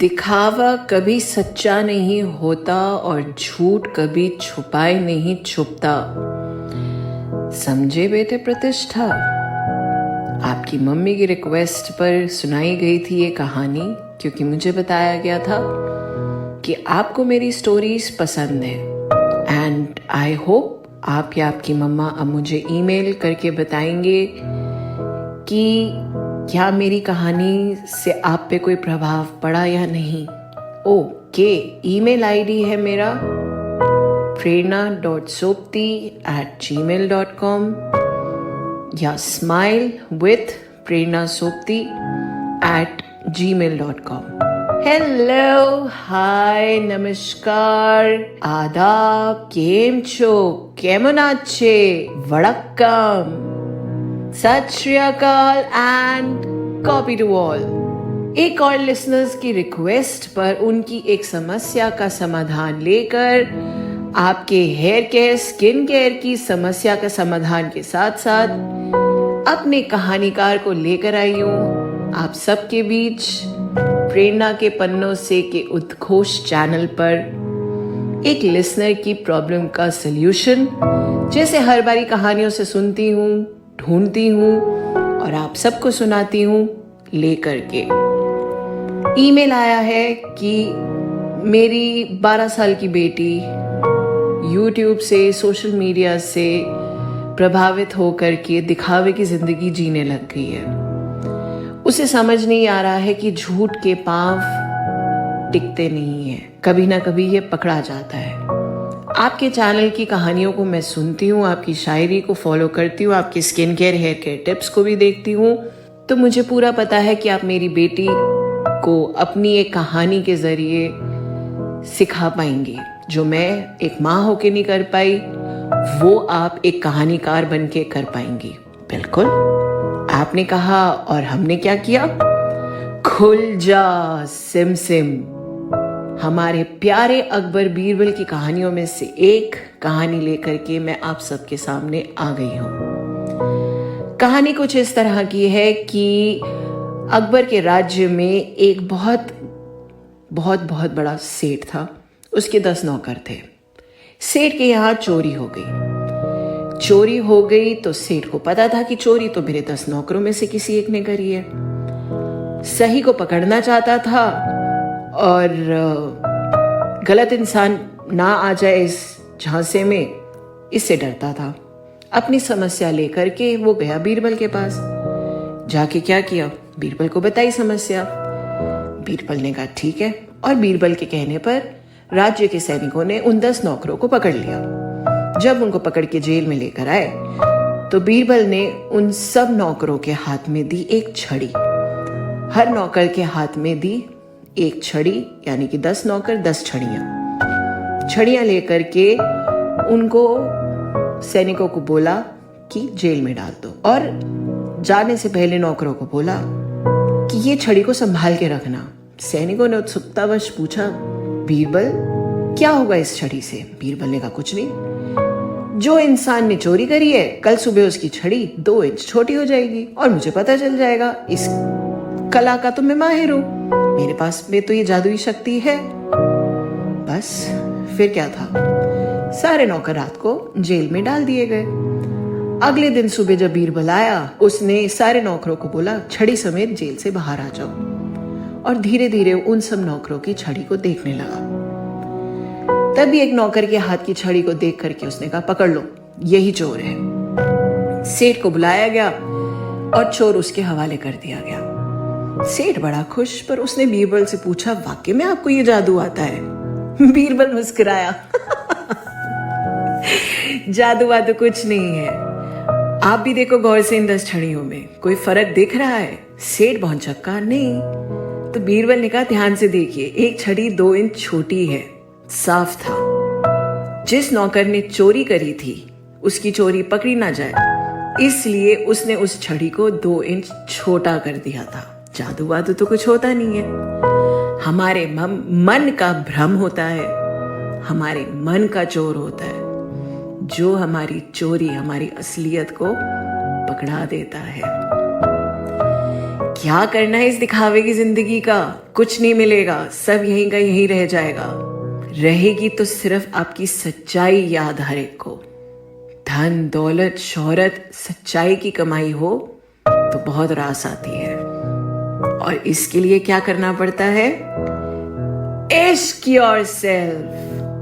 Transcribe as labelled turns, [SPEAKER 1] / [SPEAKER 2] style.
[SPEAKER 1] दिखावा कभी सच्चा नहीं होता और झूठ कभी छुपाए नहीं छुपता। समझे बेटे प्रतिष्ठा। आपकी मम्मी की रिक्वेस्ट पर सुनाई गई थी ये कहानी, क्योंकि मुझे बताया गया था कि आपको मेरी स्टोरीज पसंद है। एंड आई होप आप या आपकी मम्मा अब मुझे ईमेल करके बताएंगे कि क्या मेरी कहानी से आप पे कोई प्रभाव पड़ा या नहीं। ओके, ईमेल आईडी है मेरा prerna.sopti@gmail.com या smilewithprernaSopti@gmail.com। हेलो, हाय, नमस्कार, आदाब, केम छो, केमन आछे, वड़क्कम, सत श्री अकाल एंड कॉपी टू ऑल। एक और लिसनर्स की रिक्वेस्ट पर उनकी एक समस्या का समाधान लेकर आपके हेयर केयर, स्किन केयर की समस्या का समाधान के साथ साथ अपने कहानीकार को लेकर आई हूँ आप सबके बीच प्रेरणा के पन्नों से के उद्घोष चैनल पर एक लिसनर की प्रॉब्लम का सल्यूशन, जैसे हर बारी कहानियों से सुनती हूँ, ढूंढती हूँ और आप सबको सुनाती हूँ लेकर के। ईमेल आया है कि मेरी 12 साल की बेटी YouTube से, सोशल मीडिया से प्रभावित होकर के दिखावे की जिंदगी जीने लग गई है। उसे समझ नहीं आ रहा है कि झूठ के पांव टिकते नहीं है, कभी ना कभी ये पकड़ा जाता है। आपके चैनल की कहानियों को मैं सुनती हूँ, आपकी शायरी को फॉलो करती हूँ, आपकी skin care, hair care tips को भी देखती हूँ, तो मुझे पूरा पता है कि आप मेरी बेटी को अपनी एक कहानी के जरिए सिखा पाएंगी। जो मैं एक माँ होके नहीं कर पाई, वो आप एक कहानीकार बन के कर पाएंगी। बिल्कुल, आपने कहा और हमने क्या किया, खुल जा सिम सिम। हमारे प्यारे अकबर बीरबल की कहानियों में से एक कहानी लेकर के मैं आप सबके सामने आ गई हूँ। कहानी कुछ इस तरह की है कि अकबर के राज्य में एक बहुत बहुत बहुत बड़ा सेठ था। उसके 10 नौकर थे। सेठ के यहाँ चोरी हो गई तो सेठ को पता था कि चोरी तो मेरे 10 नौकरों में से किसी एक ने करी है। सही को पकड़ना चाहता था और गलत इंसान ना आ जाए इस झांसे में, इससे डरता था। अपनी समस्या लेकर के वो गया बीरबल के पास। जाके क्या किया, बीरबल को बताई समस्या। बीरबल ने कहा ठीक है, और बीरबल के कहने पर राज्य के सैनिकों ने उन 10 नौकरों को पकड़ लिया। जब उनको पकड़ के जेल में लेकर आए तो बीरबल ने उन सब नौकरों के हाथ में दी एक छड़ी। हर नौकर के हाथ में दी एक छड़ी, यानी कि 10 नौकर 10 छड़ियां लेकर के उनको सैनिकों को बोला कि जेल में डाल दो। और जाने से पहले नौकरों को बोला कि ये छड़ी को संभाल के रखना। सैनिकों ने उत्सुकतावश पूछा, बीरबल क्या होगा इस छड़ी से? बीरबल ने कहा कुछ नहीं, जो इंसान ने चोरी करी है कल सुबह उसकी छड़ी 2 इंच छोटी हो जाएगी और मुझे पता चल जाएगा। इस कला का तो मैं माहिर हूं, मेरे पास में तो ये जादुई शक्ति है। बस फिर क्या था, सारे नौकर रात को जेल में डाल दिए गए। अगले दिन सुबह जब बीरबल आया, उसने सारे नौकरों को बोला छड़ी समेत जेल से बाहर आ जाओ, और धीरे धीरे उन सब नौकरों की छड़ी को देखने लगा। तभी एक नौकर के हाथ की छड़ी को देख करके उसने कहा पकड़ लो, यही चोर है। सेठ को बुलाया गया और चोर उसके हवाले कर दिया गया। सेठ बड़ा खुश, पर उसने बीरबल से पूछा वाकई में आपको ये जादू आता है? बीरबल मुस्कुराया जादू वादू कुछ नहीं है, आप भी देखो गौर से इन 10 छड़ियों में कोई फर्क दिख रहा है? सेठ भौंचक्का नहीं। तो बीरबल ने कहा ध्यान से देखिए, एक छड़ी 2 इंच छोटी है। साफ था जिस नौकर ने चोरी करी थी उसकी चोरी पकड़ी ना जाए, इसलिए उसने उस छड़ी को 2 इंच छोटा कर दिया था। जादू वादू तो कुछ होता नहीं है, हमारे मन का भ्रम होता है, हमारे मन का चोर होता है जो हमारी चोरी, हमारी असलियत को पकड़ा देता है। क्या करना है इस दिखावे की जिंदगी का? कुछ नहीं मिलेगा, सब यहीं का यहीं रह जाएगा। रहेगी तो सिर्फ आपकी सच्चाई याद हर एक को। धन दौलत शोहरत सच्चाई की कमाई हो तो बहुत रास आती है, और इसके लिए क्या करना पड़ता है? इश्क योरसेल्फ।